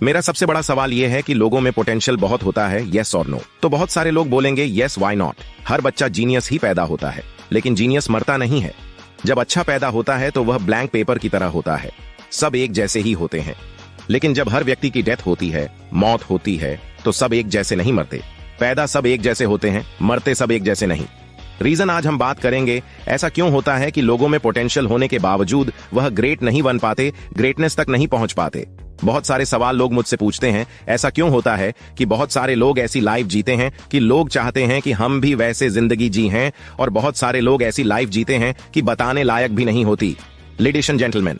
मेरा सबसे बड़ा सवाल यह है कि लोगों में पोटेंशियल बहुत होता है, यस और नो। तो बहुत सारे लोग बोलेंगे यस, व्हाई नॉट। हर बच्चा जीनियस ही पैदा होता है, लेकिन जीनियस मरता नहीं है। जब अच्छा पैदा होता है तो वह ब्लैंक पेपर की तरह होता है, सब एक जैसे ही होते हैं। लेकिन जब हर व्यक्ति की डेथ होती है, मौत होती है, तो सब एक जैसे नहीं मरते। पैदा सब एक जैसे होते हैं, मरते सब एक जैसे नहीं। रीजन आज हम बात करेंगे, ऐसा क्यों होता है कि लोगों में पोटेंशियल होने के बावजूद वह ग्रेट नहीं बन पाते, ग्रेटनेस तक नहीं पहुंच पाते। बहुत सारे सवाल लोग मुझसे पूछते हैं, ऐसा क्यों होता है कि बहुत सारे लोग ऐसी लाइफ जीते हैं कि लोग चाहते हैं कि हम भी वैसे जिंदगी जी हैं, और बहुत सारे लोग ऐसी लाइफ जीते हैं कि बताने लायक भी नहीं होती। लेडीज एंड जेंटलमैन,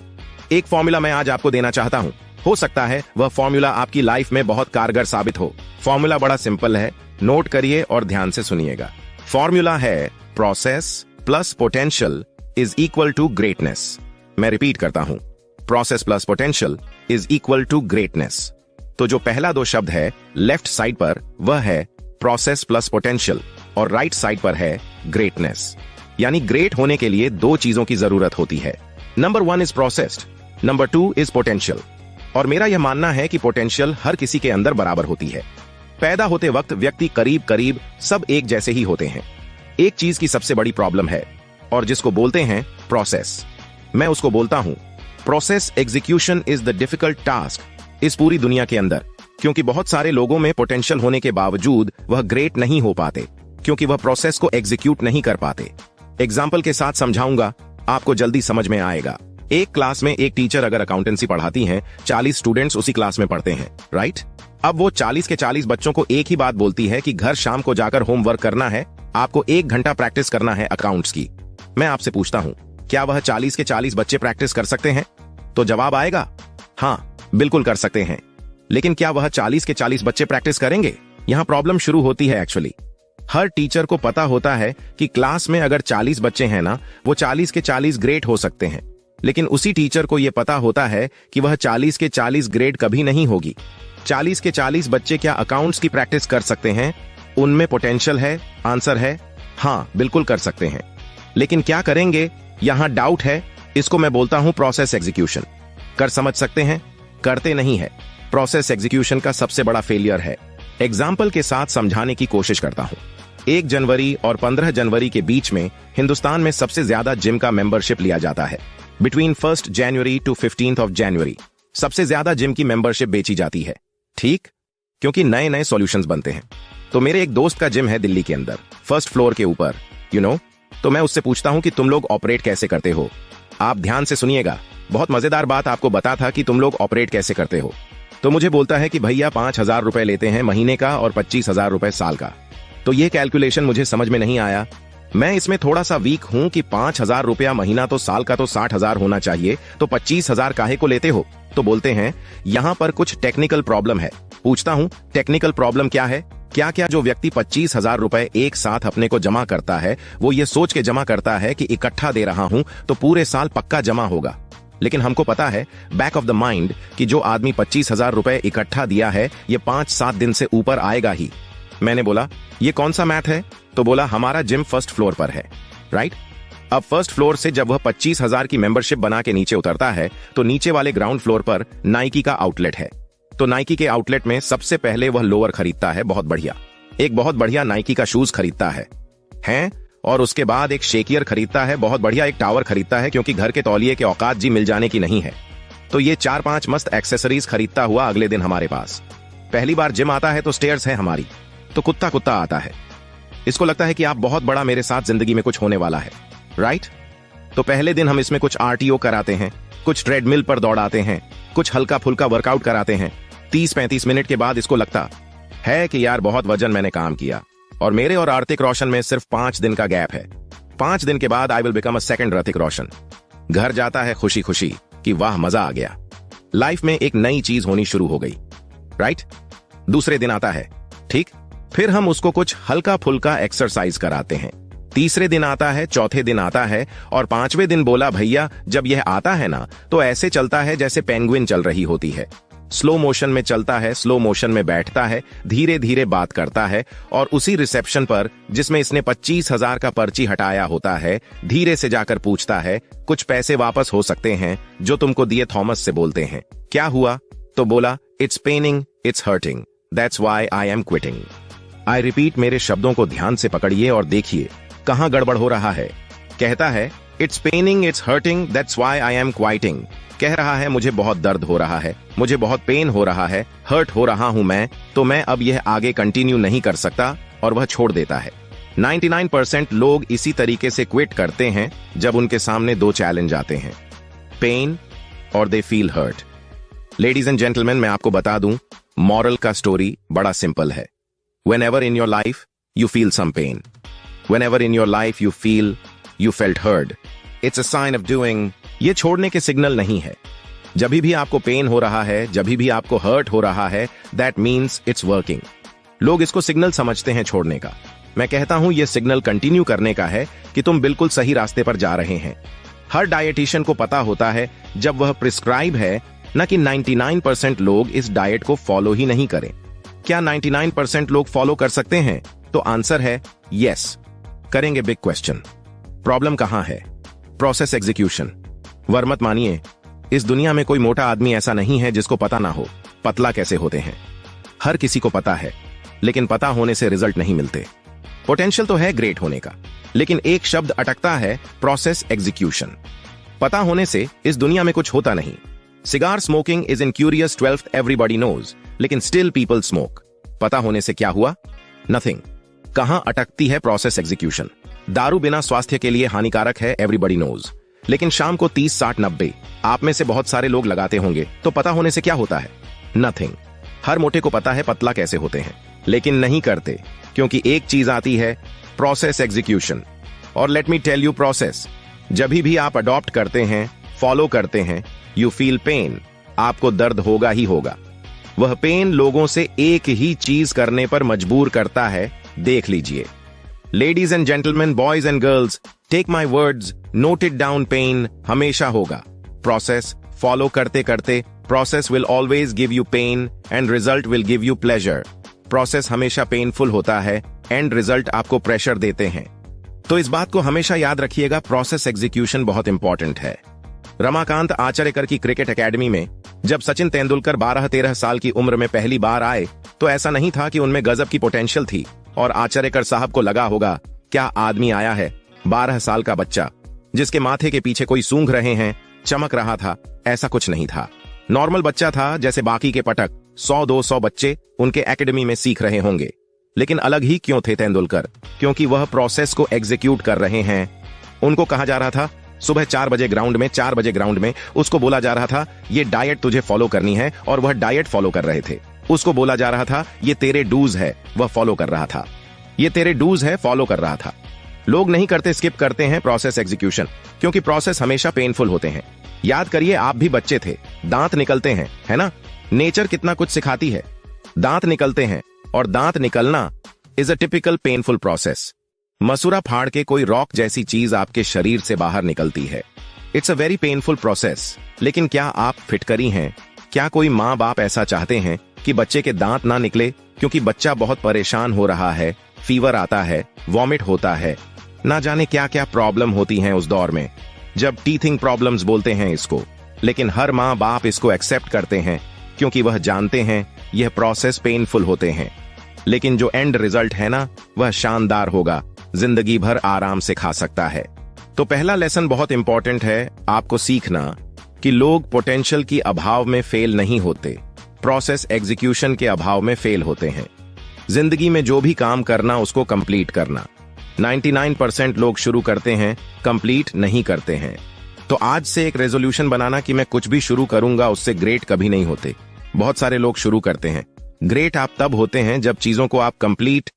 एक फॉर्मूला मैं आज आपको देना चाहता हूं। हो सकता है वह फॉर्मूला आपकी लाइफ में बहुत कारगर साबित हो। फॉर्मूला बड़ा सिंपल है, नोट करिए और ध्यान से सुनिएगा। फॉर्मूला है process plus potential is equal to greatness. मैं रिपीट करता हूं, process plus potential is equal to greatness. तो जो पहला दो शब्द है लेफ्ट साइड पर, वह है प्रोसेस प्लस पोटेंशियल, और राइट साइड पर है ग्रेटनेस। यानी ग्रेट होने के लिए दो चीजों की जरूरत होती है। Number 1 is processed, number 2 is potential. और मेरा यह मानना है कि पोटेंशियल हर किसी के अंदर बराबर होती है। पैदा होते वक्त व्यक्ति करीब करीब सब एक जैसे ही होते हैं। एक चीज की सबसे बड़ी प्रॉब्लम है, और जिसको बोलते हैं प्रोसेस। मैं उसको बोलता हूं process execution is the difficult task इस पूरी दुनिया के अंदर, क्योंकि बहुत सारे लोगों में पोटेंशियल होने के बावजूद वह ग्रेट नहीं हो पाते, क्योंकि वह प्रोसेस को एग्जीक्यूट नहीं कर पाते। एग्जाम्पल के साथ समझाऊंगा, आपको जल्दी समझ में आएगा। एक क्लास में एक टीचर अगर अकाउंटेंसी पढ़ाती हैं, 40 स्टूडेंट्स उसी क्लास में पढ़ते हैं, राइट? अब वो 40 के 40 बच्चों को एक ही बात बोलती है कि घर शाम को जाकर होमवर्क करना है, आपको 1 घंटा प्रैक्टिस करना है अकाउंट्स की। मैं आपसे पूछता हूं, क्या वह 40 के 40 बच्चे प्रैक्टिस कर सकते हैं? तो जवाब आएगा हाँ, बिल्कुल कर सकते हैं। लेकिन क्या वह 40 के 40 बच्चे प्रैक्टिस करेंगे? यहां प्रॉब्लम शुरू होती है एक्चुअली। हर टीचर को पता होता है कि क्लास में अगर 40 बच्चे हैं ना, वो 40 के 40 ग्रेट हो सकते हैं। लेकिन उसी टीचर को यह पता होता है कि वह 40 के 40 ग्रेड कभी नहीं होगी। 40 के 40 बच्चे क्या अकाउंट्स की प्रैक्टिस कर सकते हैं? उनमें पोटेंशियल है? आंसर है हाँ, बिल्कुल कर सकते हैं। लेकिन क्या करेंगे? यहां डाउट है। इसको मैं बोलता हूं प्रोसेस एग्जीक्यूशन। कर समझ सकते हैं? करते नहीं है। प्रोसेस एग्जीक्यूशन का सबसे बड़ा फेलियर है। एग्जाम्पल के साथ समझाने की कोशिश करता हूं। 1 जनवरी और 15 जनवरी के बीच में हिंदुस्तान में सबसे ज्यादा जिम का मेंबरशिप लिया जाता है। बिटवीन 1 जनवरी टू 15 जनवरी सबसे ज्यादा जिम की मेंबरशिप बेची जाती है, ठीक? क्योंकि नए नए सॉल्यूशंस बनते हैं। तो मेरे एक दोस्त का जिम है दिल्ली के अंदर, 1st फ्लोर के ऊपर, तो मैं उससे पूछता हूं कि तुम लोग ऑपरेट कैसे करते हो? आप ध्यान से सुनिएगा, बहुत मजेदार बात आपको बता था कि तुम लोग ऑपरेट कैसे करते हो। तो मुझे बोलता है कि भैया 5,000 रुपए लेते हैं महीने का और 25,000 रुपए साल का। तो ये कैलकुलेशन मुझे समझ में नहीं आया। मैं इसमें थोड़ा सा वीक हूं कि 5,000 रुपया महीना तो साल का तो 60,000 होना चाहिए, तो 25,000 काहे को लेते हो? तो बोलते हैं यहां पर कुछ टेक्निकल प्रॉब्लम है। पूछता हूं टेक्निकल प्रॉब्लम क्या है? क्या जो व्यक्ति 25,000 रुपए एक साथ अपने को जमा करता है, वो ये सोच के जमा करता है कि इकट्ठा दे रहा हूं तो पूरे साल पक्का जमा होगा। लेकिन हमको पता है बैक ऑफ द माइंड कि जो आदमी 25,000 रुपए इकट्ठा दिया है, ये 5-7 दिन से ऊपर आएगा ही। मैंने बोला ये कौन सा मैथ है? तो बोला हमारा जिम 1st फ्लोर पर है, राइट? अब 1st फ्लोर से जब वह 25,000 की मेंबरशिप बना के नीचे उतरता है, तो नीचे वाले ग्राउंड फ्लोर पर नाइकी का आउटलेट है। तो नाइकी के आउटलेट में सबसे पहले वह लोअर खरीदता है, बहुत बढ़िया, एक बहुत बढ़िया नाइकी का शूज खरीदता है, और उसके बाद एक शेकियर खरीदता है, बहुत बढ़िया एक टावर खरीदता है, क्योंकि घर के तौलिए के औकात जी मिल जाने की नहीं है। तो ये 4-5 मस्त एक्सेसरीज खरीदता हुआ अगले दिन हमारे पास। पहली बार जिम आता है तो स्टेयर्स है हमारी, तो कुत्ता कुत्ता आता है। इसको लगता है कि आप बहुत बड़ा मेरे साथ जिंदगी में कुछ होने वाला है, राइट? तो पहले दिन हम इसमें कुछ RTO कराते हैं, कुछ ट्रेडमिल पर दौड़ाते हैं, कुछ हल्का फुल्का वर्कआउट कराते हैं। 30-35 मिनट के बाद इसको लगता है कि यार बहुत वजन मैंने काम किया, और मेरे और आर्थिक रोशन में सिर्फ 5 दिन का गैप है। 5 दिन के बाद I will become a second Hrithik Roshan. घर जाता है खुशी खुशी कि वाह मजा आ गया, लाइफ में एक नई चीज होनी शुरू हो गई, राइट? दूसरे दिन आता है, ठीक? फिर हम उसको कुछ हल्का फुल्का एक्सरसाइज कराते हैं। तीसरे दिन आता है, चौथे दिन आता है, और 5वें दिन बोला भैया जब यह आता है ना, तो ऐसे चलता है जैसे पेंगुइन चल रही होती है। स्लो मोशन में चलता है, स्लो मोशन में बैठता है, धीरे धीरे बात करता है, और उसी रिसेप्शन पर जिसमें इसने 25,000 का पर्ची हटाया होता है, धीरे से जाकर पूछता है कुछ पैसे वापस हो सकते हैं जो तुमको दिए थॉमस से बोलते हैं। क्या हुआ? तो बोला it's paining, it's hurting, that's why I am quitting. I repeat, मेरे शब्दों को ध्यान से पकड़िए और देखिए कहां गड़बड़ हो रहा है। कहता है it's paining, it's hurting, that's why I am quitting. कह रहा है मुझे बहुत दर्द हो रहा है, मुझे बहुत पेन हो रहा है, हर्ट हो रहा हूं मैं, तो मैं अब यह आगे कंटिन्यू नहीं कर सकता, और वह छोड़ देता है। 99% लोग इसी तरीके से क्विट करते हैं जब उनके सामने दो चैलेंज आते हैं, पेन और they feel hurt. Ladies and gentleman, मैं आपको बता दूं, मॉरल का स्टोरी बड़ा सिंपल है। Whenever in your life you feel some pain, whenever in your life you feel you felt hurt, it's a sign of doing। ये छोड़ने के सिग्नल नहीं है। जब भी आपको पेन हो रहा है, जब भी आपको हर्ट हो रहा है, that means it's working। लोग इसको सिग्नल समझते हैं छोड़ने का। मैं कहता हूं ये सिग्नल कंटिन्यू करने का है कि तुम बिल्कुल सही रास्ते पर जा रहे हैं। हर डाइटिशियन को पता होता है जब वह प्रिस्क्राइब है, न कि 99% लोग इस डाइट को फॉलो ही नहीं करें। क्या 99% लोग फॉलो कर सकते हैं? तो आंसर है यस, करेंगे। बिग क्वेश्चन, प्रॉब्लम कहां है? Process execution. वर्मत मानिए, इस दुनिया में कोई मोटा आदमी ऐसा नहीं है जिसको पता ना हो पतला कैसे होते हैं। हर किसी को पता है, लेकिन पता होने से रिजल्ट नहीं मिलते। पोटेंशियल तो है ग्रेट होने का, लेकिन एक शब्द अटकता है, प्रोसेस एग्जीक्यूशन। पता होने से इस दुनिया में कुछ होता नहीं। Cigar smoking is injurious 12th everybody knows, लेकिन स्टिल पीपल स्मोक। पता होने से क्या हुआ? नथिंग। कहां अटकती है प्रोसेस एग्जीक्यूशन? दारू बिना स्वास्थ्य के लिए हानिकारक है, एवरीबॉडी नोज, लेकिन शाम को 30, 60, 90 आप में से बहुत सारे लोग लगाते होंगे, तो पता होने से क्या होता है? नथिंग। हर मोटे को पता है पतला कैसे होते हैं, लेकिन नहीं करते, क्योंकि एक चीज आती है, प्रोसेस एग्जीक्यूशन। और let me tell you, process जब भी आप अडॉप्ट करते हैं, फॉलो करते हैं, यू फील पेन, आपको दर्द होगा ही होगा। वह पेन लोगों से एक ही चीज करने पर मजबूर करता है, देख लीजिए। Ladies and gentleman, boys and girls, take my words, note it down, pain हमेशा होगा। प्रोसेस फॉलो करते करते process will always give you pain and result will give you pleasure. Process हमेशा पेनफुल होता है, एंड रिजल्ट आपको pressure देते हैं। तो इस बात को हमेशा याद रखिएगा, प्रोसेस एग्जीक्यूशन बहुत इंपॉर्टेंट है। रमाकांत आचरेकर की क्रिकेट एकेडमी में जब सचिन तेंदुलकर 12-13 साल की उम्र में पहली बार आए, तो ऐसा नहीं था कि उनमें गजब की पोटेंशियल थी और आचरेकर साहब को लगा होगा क्या आदमी आया है, 12 साल का बच्चा जिसके माथे के पीछे कोई सूंघ रहे हैं, चमक रहा था। ऐसा कुछ नहीं था, नॉर्मल बच्चा था, जैसे बाकी के पटक 100-200 बच्चे उनके एकेडमी में सीख रहे होंगे। लेकिन अलग ही क्यों थे तेंदुलकर? क्योंकि वह प्रोसेस को एग्जीक्यूट कर रहे हैं। उनको कहा जा रहा था सुबह 4 बजे ग्राउंड में, 4 बजे ग्राउंड में उसको बोला जा रहा था ये डाइट तुझे फॉलो करनी है, और वह डाइट फॉलो कर रहे थे। उसको बोला जा रहा था ये तेरे डूज है, वह फॉलो कर रहा था। ये तेरे डूज है, फॉलो कर रहा था। लोग नहीं करते, स्किप करते हैं प्रोसेस एग्जीक्यूशन, क्योंकि प्रोसेस हमेशा पेनफुल होते हैं। याद करिए, आप भी बच्चे थे, दांत निकलते हैं, है ना? नेचर कितना कुछ सिखाती है। दांत निकलते हैं, और दांत निकलना is a typical painful process. मसूरा फाड़ के कोई रॉक जैसी चीज आपके शरीर से बाहर निकलती है। It's a very painful process. लेकिन क्या आप फिटकरी हैं? क्या कोई माँ बाप ऐसा चाहते हैं कि बच्चे के दांत ना निकले, क्योंकि बच्चा बहुत परेशान हो रहा है, फीवर आता है, वॉमिट होता है, ना जाने क्या क्या प्रॉब्लम होती हैं उस दौर में, जब टीथिंग प्रॉब्लम्स बोलते हैं इसको। लेकिन हर माँ बाप इसको एक्सेप्ट करते हैं, क्योंकि वह जानते हैं यह प्रोसेस पेनफुल होते हैं, लेकिन जो एंड रिजल्ट है ना, वह शानदार होगा, जिंदगी भर आराम से खा सकता है। तो पहला लेसन बहुत इंपॉर्टेंट है आपको सीखना कि लोग पोटेंशियल की अभाव में फेल नहीं होते, प्रोसेस एग्जीक्यूशन के अभाव में फेल होते हैं। जिंदगी में जो भी काम करना उसको कंप्लीट करना। 99% लोग शुरू करते हैं, कंप्लीट नहीं करते हैं। तो आज से एक रेजोल्यूशन बनाना कि मैं कुछ भी शुरू करूंगा उससे ग्रेट कभी नहीं होते। बहुत सारे लोग शुरू करते हैं, ग्रेट आप तब होते हैं जब चीजों को आप कंप्लीट